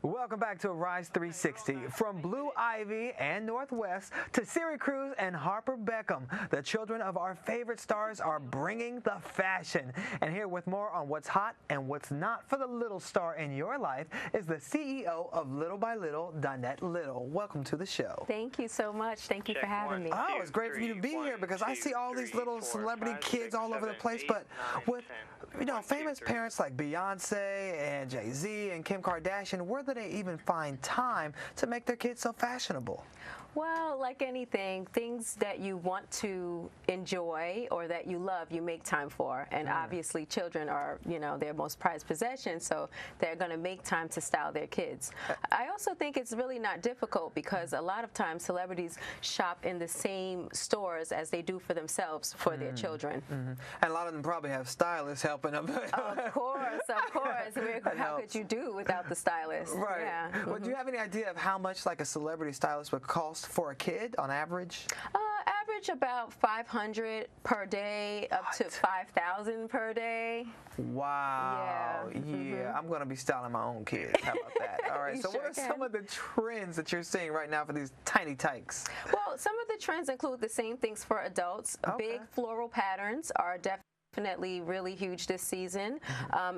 Welcome back to Rise 360. From Blue Ivy and Northwest to Siri Cruz and Harper Beckham, the children of our favorite stars are bringing the fashion. And here with more on what's hot and what's not for the little star in your life is the CEO of Little by Little, Donnette Lyttle. Welcome to the show. Thank you so much. Thank you for having me. Oh, it's great for you to be here because I see all these little celebrity kids all over the place, but with, famous parents like Beyonce and Jay-Z and Kim Kardashian, where do they even find time to make their kids so fashionable? Well, like anything, things that you want to enjoy or that you love, you make time for. And obviously children are, their most prized possession, so they're going to make time to style their kids. I also think it's really not difficult because a lot of times celebrities shop in the same stores as they do for themselves for their children. And a lot of them probably have stylists helping them. Of course. How could you do without the stylist? Right. Yeah. Well, do you have any idea of how much like a celebrity stylist would cost for a kid on average? Average about $500 per day, up to $5,000 per day. Wow. Yeah. I'm going to be styling my own kids. How about that? All right. So what are some of the trends that you're seeing right now for these tiny tykes? Well, some of the trends include the same things for adults. Big floral patterns are definitely really huge this season.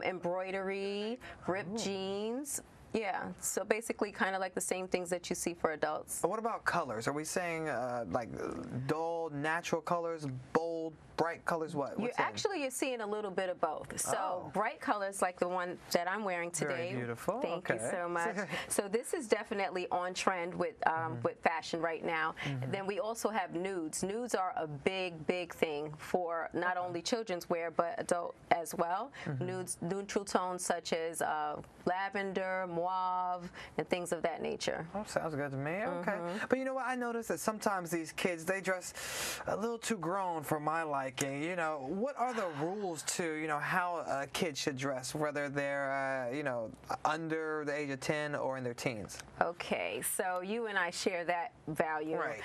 Embroidery, ripped jeans. Yeah, so basically kind of like the same things that you see for adults. What about colors? Are we saying like dull, natural colors, bold, bright colors? You're seeing a little bit of both. So bright colors like the one that I'm wearing today. Very beautiful. Thank you so much. So this is definitely on trend with fashion right now. And then we also have nudes. Nudes are a big thing for not only children's wear but adult as well. Nudes, neutral tones such as lavender, mauve, and things of that nature. Oh, sounds good to me. Okay. But you know what? I noticed that sometimes these kids, they dress a little too grown for my liking. What are the rules to, how a kid should dress, whether they're, under the age of 10 or in their teens? Okay. So you and I share that value. Right.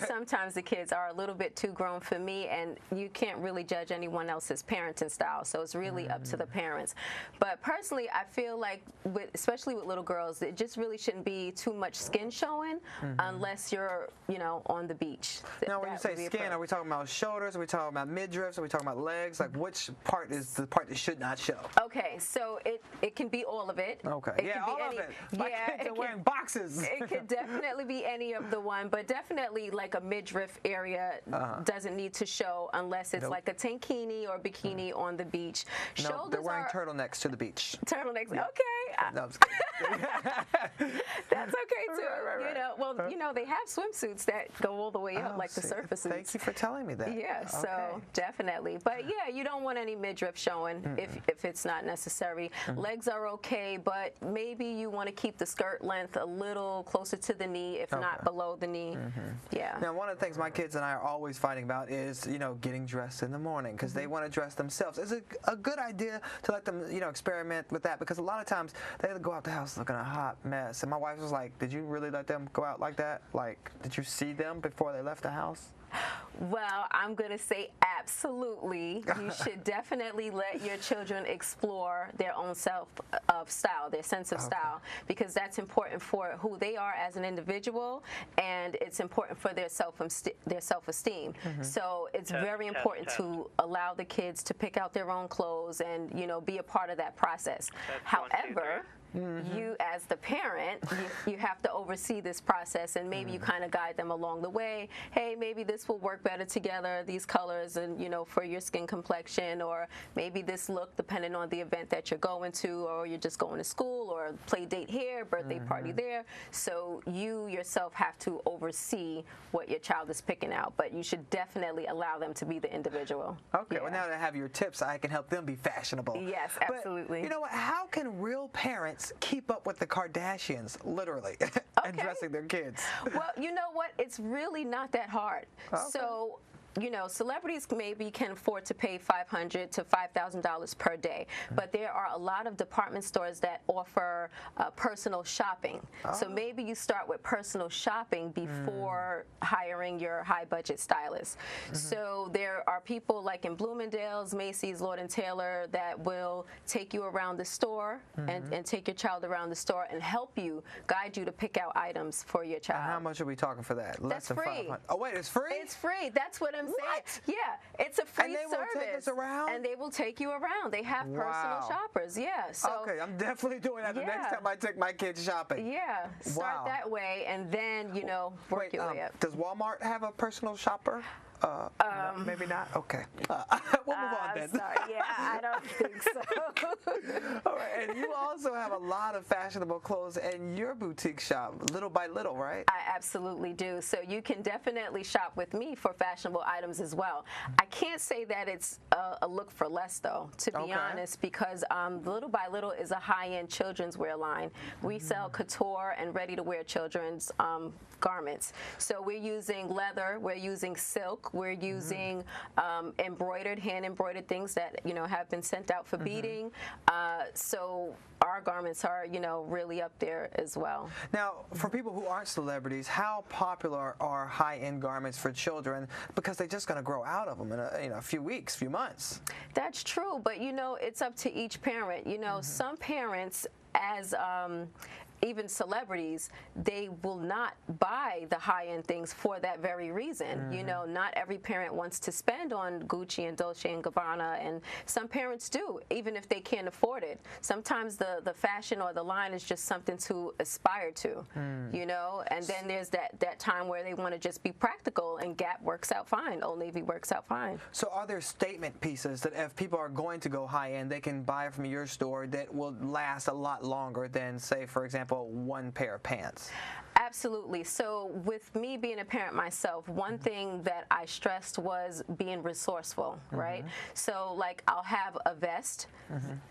Sometimes the kids are a little bit too grown for me, and you can't really judge anyone else's parenting style. So it's really up to the parents. But personally, I feel like, especially with little girls, it just really shouldn't be too much skin showing unless you're, on the beach. Now, when you say skin, are we talking about shoulders? Are we talking about midriffs? Are we talking about legs? Like, which part is the part that should not show? Okay, so it can be all of it. Okay. It can be all any, of it. My kids are wearing boxes. It could definitely be any of the one, but definitely like a midriff area doesn't need to show unless it's like a tankini or bikini on the beach. No, Shoulders they're wearing turtlenecks to the beach. Turtlenecks, yeah. okay. No, I'm just kidding. That's okay too. Right. They have swimsuits that go all the way up, like the surface suits. Thank you for telling me that. Yeah, so definitely. But yeah, you don't want any midriff showing if it's not necessary. Legs are okay, but maybe you want to keep the skirt length a little closer to the knee, if not below the knee. Yeah. Now, one of the things my kids and I are always fighting about is, getting dressed in the morning because they want to dress themselves. Is it a good idea to let them, experiment with that? Because a lot of times they go out the house looking a hot mess. And my wife was like, did you really let them go out like that? Like, did you see them before they left the house? Well, I'm going to say absolutely. You should definitely let your children explore their own self of style, their sense of style, because that's important for who they are as an individual, and it's important for their self-esteem. So it's very important to allow the kids to pick out their own clothes and, be a part of that process. However, you as the parent, you have to oversee this process, and maybe you kind of guide them along the way. Hey, maybe this will work better together, these colors, and for your skin complexion, or maybe this look depending on the event that you're going to, or you're just going to school, or play date here, birthday party there. So you yourself have to oversee what your child is picking out, but you should definitely allow them to be the individual. Okay, well, now that I have your tips, I can help them be fashionable. Yes, absolutely. But you know what? How can real parents keep up with the Kardashians, literally, and dressing their kids? Well, you know what? It's really not that hard. So you know, celebrities maybe can afford to pay $500 to $5,000 per day, but there are a lot of department stores that offer personal shopping. So maybe you start with personal shopping before hiring your high-budget stylist. So there are people like in Bloomingdale's, Macy's, Lord & Taylor that will take you around the store and take your child around the store and help you, guide you to pick out items for your child. And how much are we talking for that? That's free. Oh, wait, it's free? It's free. That's what I'm saying. What? Yeah, it's a free and they service. will take us around? And they will take you around. They have personal shoppers. Yeah. So, okay, I'm definitely doing that the next time I take my kids shopping. Yeah. Start that way, and then, you know, work your way up. Does Walmart have a personal shopper? No, maybe not. Okay. We'll move on then. Sorry. Yeah, I don't think so. All right, and you also have a lot of fashionable clothes in your boutique shop, Little by Little, right? I absolutely do. So you can definitely shop with me for fashionable items as well. I can't say that it's a look for less, though, to be honest, because Little by Little is a high-end children's wear line. We sell couture and ready-to-wear children's garments. So we're using leather, we're using silk, we're using embroidered, hand-embroidered things that, you know, have been sent out for beading. So our garments are, you know, really up there as well. Now, for people who aren't celebrities, how popular are high-end garments for children? Because they're just going to grow out of them in a few weeks, few months. That's true, but, you know, it's up to each parent. You know, some parents, as even celebrities, they will not buy the high-end things for that very reason. You know, not every parent wants to spend on Gucci and Dolce & Gabbana, and some parents do, even if they can't afford it. Sometimes the fashion or the line is just something to aspire to, you know, and then there's that time where they want to just be practical, and Gap works out fine, Old Navy works out fine. So are there statement pieces that if people are going to go high-end, they can buy from your store that will last a lot longer than, say, for example, one pair of pants? Absolutely. So with me being a parent myself, one thing that I stressed was being resourceful, right? So like I'll have a vest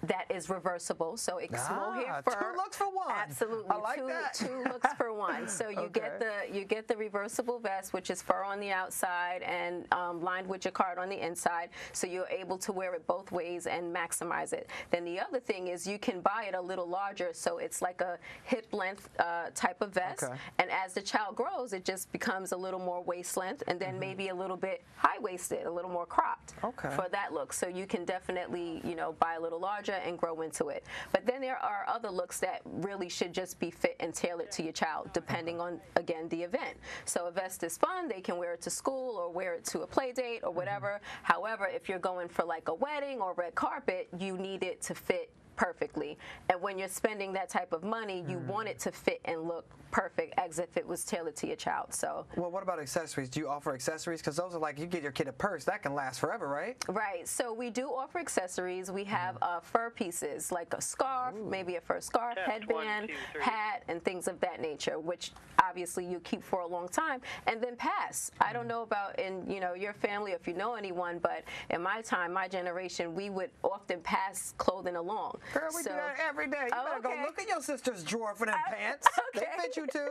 that is reversible, so it's mohair fur. 2 looks for one. Absolutely. I like that. Two looks for one. So you get the reversible vest, which is fur on the outside and lined with jacquard on the inside, so you're able to wear it both ways and maximize it. Then the other thing is you can buy it a little larger, so it's like a hip length type of vest. And as the child grows, it just becomes a little more waist length, and then maybe a little bit high-waisted, a little more cropped for that look. So you can definitely, you know, buy a little larger and grow into it. But then there are other looks that really should just be fit and tailored to your child, depending on, again, the event. So a vest is fun. They can wear it to school or wear it to a play date or whatever. However, if you're going for like a wedding or red carpet, you need it to fit perfectly. And when you're spending that type of money, you want it to fit and look perfect as if it was tailored to your child. So, well, what about accessories? Do you offer accessories? Because those are like, you get your kid a purse, that can last forever, right? Right. So we do offer accessories. We have fur pieces, like a scarf, maybe a fur scarf, headband, hat, and things of that nature, which obviously you keep for a long time and then pass. I don't know about in, you know, your family, if you know anyone, but in my time, my generation, we would often pass clothing along. Girl, we do that every day. You better go look in your sister's drawer for them pants. They fit you too.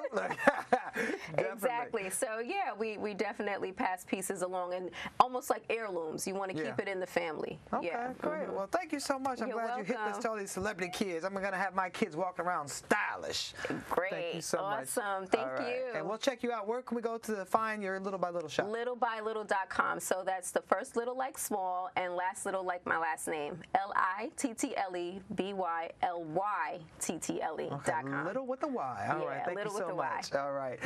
Exactly. So yeah, we definitely pass pieces along, and almost like heirlooms. You want to keep it in the family. Okay, great. Well, thank you so much. I'm glad you hit this to all these celebrity kids. I'm going to have my kids walking around stylish. Great. Thank you so much. Awesome. Thank you. And we'll check you out. Where can we go to find your Little by Little shop? LittleByLittle.com. So that's the first little like small and last little like my last name. LittleByLittle.com. Okay, Little with a Y. All right. Thank you so much. All right.